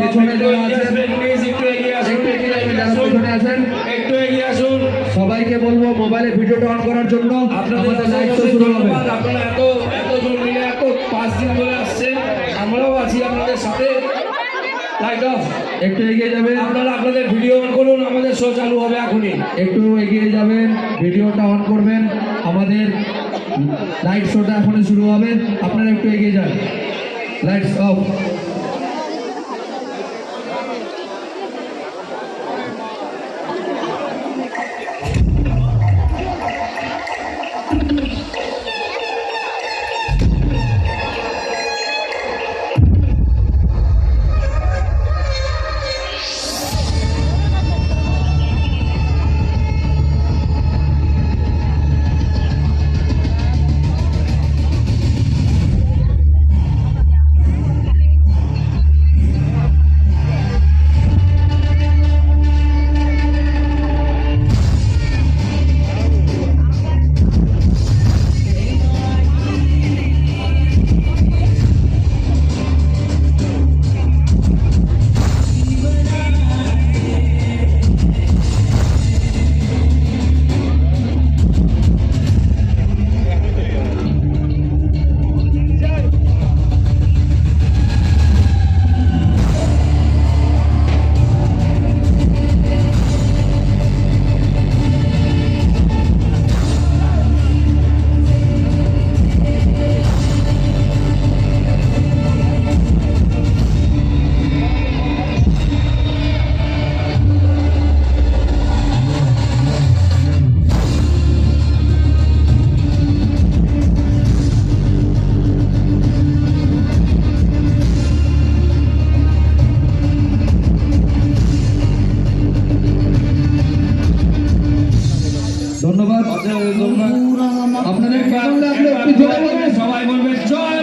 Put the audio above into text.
পেছনে যারা আছেন একটু এগিয়ে আসেন, একটু এগিয়ে আসুন। সবাইকে বলবো মোবাইলে ভিডিওটা অন করার জন্য। আমাদের লাইভ শো শুরু হবে। আপনারা এতজন মিলে এত 5 দিন ধরে আসছেন, আমরাও আছি আপনাদের সাথে। লাইট অফ, একটু এগিয়ে যাবেন। আপনারা আপনাদের ভিডিও অন করুন, আমাদের শো চালু হবে এখনই। একটু এগিয়ে যাবেন, ভিডিওটা অন করবেন। আমাদের লাইট শোটা এখনই শুরু হবে, আপনারা একটু এগিয়ে যান। Lights off. ধন্যবাদ। আপনাদের কেমন লাগলো একটু জোরে বলবেন। সবাই বলবে জয়